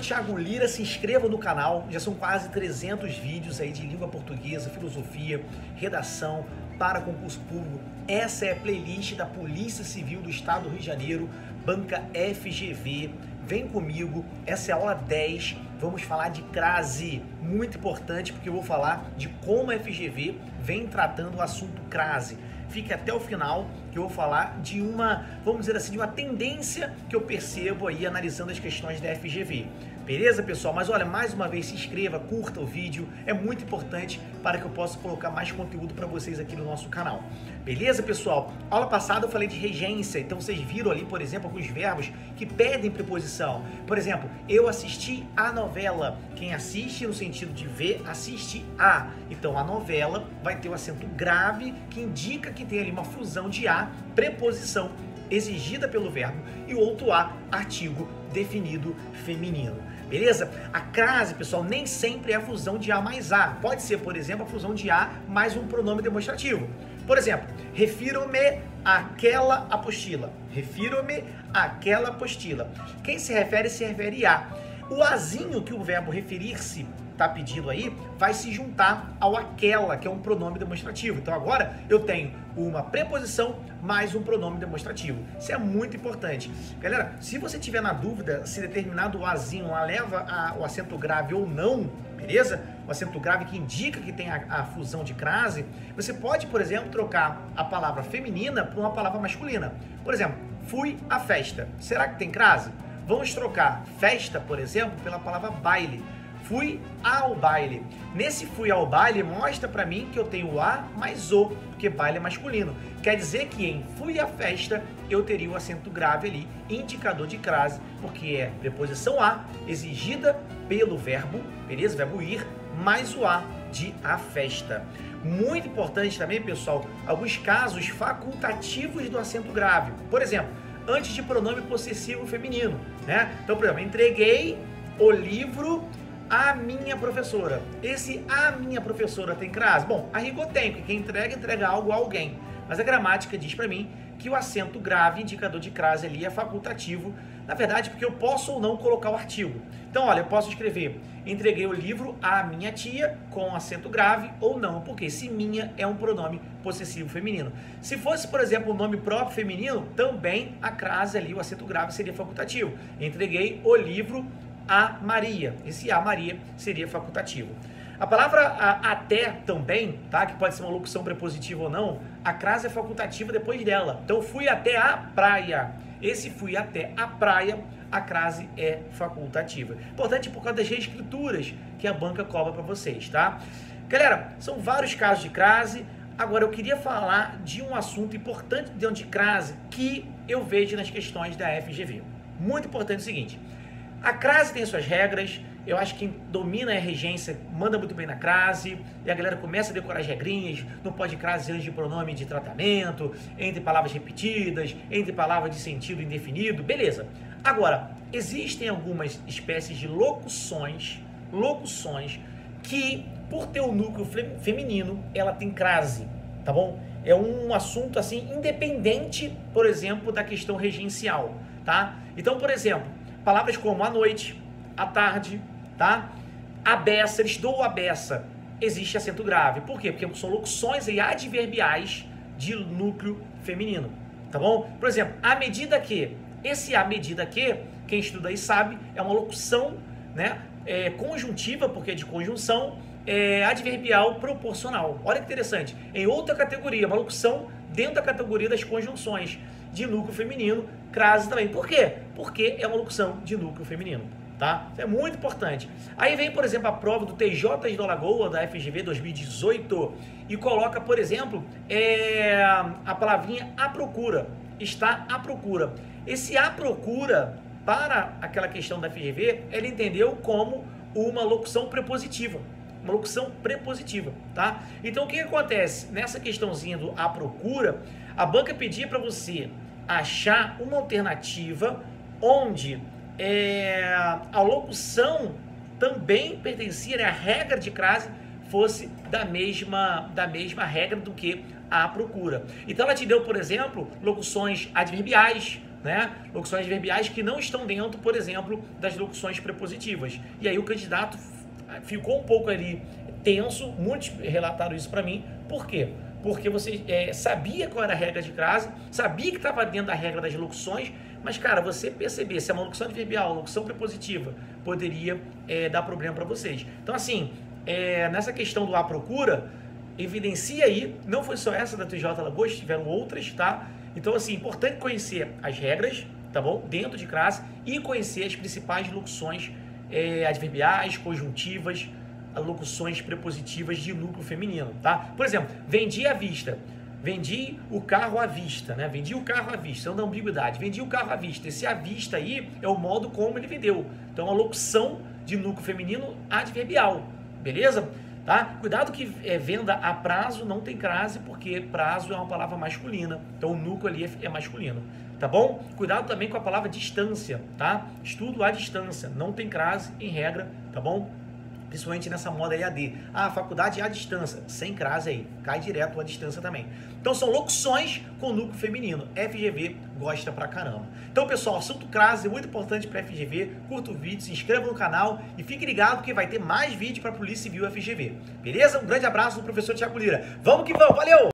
Thiago Lira, se inscreva no canal, já são quase 300 vídeos aí de língua portuguesa, filosofia, redação para concurso público. Essa é a playlist da Polícia Civil do Estado do Rio de Janeiro, banca FGV. Vem comigo, essa é a aula 10, vamos falar de crase, muito importante porque eu vou falar de como a FGV vem tratando o assunto crase. Fique até o final que eu vou falar de uma, vamos dizer assim, de uma tendência que eu percebo aí analisando as questões da FGV. Beleza, pessoal? Mas olha, mais uma vez se inscreva, curta o vídeo, é muito importante para que eu possa colocar mais conteúdo para vocês aqui no nosso canal. Beleza, pessoal? Aula passada eu falei de regência, então vocês viram ali, por exemplo, alguns verbos que pedem preposição. Por exemplo, eu assisti a novela. Quem assiste no sentido de ver, assiste a. Então a novela vai ter o acento grave que indica que tem ali uma fusão de a, preposição exigida pelo verbo, e o outro a, artigo definido feminino. Beleza? A crase, pessoal, nem sempre é a fusão de a mais a. Pode ser, por exemplo, a fusão de a mais um pronome demonstrativo. Por exemplo, refiro-me àquela apostila. Refiro-me àquela apostila. Quem se refere a. O azinho que o verbo referir-se está pedindo aí, vai se juntar ao aquela, que é um pronome demonstrativo. Então agora eu tenho uma preposição mais um pronome demonstrativo. Isso é muito importante. Galera, se você tiver na dúvida se determinado azinho leva o acento grave ou não, beleza? O acento grave que indica que tem a fusão de crase, você pode, por exemplo, trocar a palavra feminina por uma palavra masculina. Por exemplo, fui à festa. Será que tem crase? Vamos trocar festa, por exemplo, pela palavra baile. Fui ao baile. Nesse fui ao baile mostra pra mim que eu tenho o a mais o, porque baile é masculino. Quer dizer que em fui à festa eu teria o acento grave ali, indicador de crase, porque é preposição a exigida pelo verbo, beleza? Verbo ir, mais o a de a festa. Muito importante também, pessoal, alguns casos facultativos do acento grave. Por exemplo, antes de pronome possessivo feminino, né? Então, por exemplo, entreguei o livro a minha professora. Esse a minha professora tem crase? Bom, a rigor tem, porque quem entrega algo a alguém. Mas a gramática diz pra mim que o acento grave, indicador de crase ali, é facultativo. Na verdade, porque eu posso ou não colocar o artigo. Então, olha, eu posso escrever entreguei o livro à minha tia com acento grave ou não, porque se minha é um pronome possessivo feminino. Se fosse, por exemplo, um nome próprio feminino, também a crase ali, o acento grave seria facultativo. Entreguei o livro a Maria. Esse a Maria seria facultativo. A palavra até também, tá? Que pode ser uma locução prepositiva ou não, a crase é facultativa depois dela. Então, fui até a praia. Esse fui até a praia, a crase é facultativa. Importante por causa das reescrituras que a banca cobra para vocês, tá? Galera, são vários casos de crase. Agora, eu queria falar de um assunto importante dentro de crase que eu vejo nas questões da FGV. Muito importante o seguinte. A crase tem suas regras, eu acho que quem domina a regência manda muito bem na crase, e a galera começa a decorar as regrinhas, não pode crase antes de pronome de tratamento, entre palavras repetidas, entre palavras de sentido indefinido, beleza. Agora, existem algumas espécies de locuções que, por ter um núcleo feminino, ela tem crase, tá bom? É um assunto, assim, independente, por exemplo, da questão regencial, tá? Então, por exemplo, palavras como à noite, à tarde, tá? A beça, eles dão a beça. Existe acento grave. Por quê? Porque são locuções aí adverbiais de núcleo feminino, tá bom? Por exemplo, à medida que. Esse à medida que, quem estuda aí sabe, é uma locução, né? Conjuntiva, porque é de conjunção, adverbial proporcional. Olha que interessante. Em outra categoria, uma locução dentro da categoria das conjunções de núcleo feminino, crase também. Por quê? Porque é uma locução de núcleo feminino, tá? Isso é muito importante. Aí vem, por exemplo, a prova do TJ de Alagoas, da FGV 2018, e coloca, por exemplo, a palavrinha à procura. Está à procura. Esse à procura, para aquela questão da FGV, ele entendeu como uma locução prepositiva. Uma locução prepositiva, tá? Então, o que acontece? Nessa questãozinha do à procura, a banca pedia para você achar uma alternativa onde a locução também pertencia à regra de crase, fosse da mesma regra do que a procura. Então ela te deu, por exemplo, locuções adverbiais, né, locuções adverbiais que não estão dentro, por exemplo, das locuções prepositivas. E aí o candidato ficou um pouco ali tenso, muitos relataram isso para mim. Por quê? Porque você sabia qual era a regra de crase, sabia que estava dentro da regra das locuções, mas, cara, você perceber se é uma locução adverbial, uma locução prepositiva, poderia dar problema para vocês. Então, assim, nessa questão do A procura, evidencia aí, não foi só essa da TJ Alagoas, tiveram outras, tá? Então, assim, importante conhecer as regras, tá bom? Dentro de crase e conhecer as principais locuções adverbiais, conjuntivas, locuções prepositivas de núcleo feminino, tá? Por exemplo, vendi à vista. Vendi o carro à vista, né? Vendi o carro à vista, não da ambiguidade. Vendi o carro à vista. Esse à vista aí é o modo como ele vendeu. Então, é uma locução de núcleo feminino adverbial, beleza? Tá? Cuidado que venda a prazo não tem crase, porque prazo é uma palavra masculina. Então, o núcleo ali é masculino, tá bom? Cuidado também com a palavra distância, tá? Estudo à distância, não tem crase em regra, tá bom? Principalmente nessa moda EAD. Ah, faculdade à distância, sem crase aí, cai direto à distância também. Então são locuções com núcleo feminino. FGV gosta pra caramba. Então, pessoal, assunto crase é muito importante para FGV. Curta o vídeo, se inscreva no canal e fique ligado que vai ter mais vídeo para Polícia Civil FGV. Beleza? Um grande abraço do professor Thiago Lira. Vamos que vamos, valeu!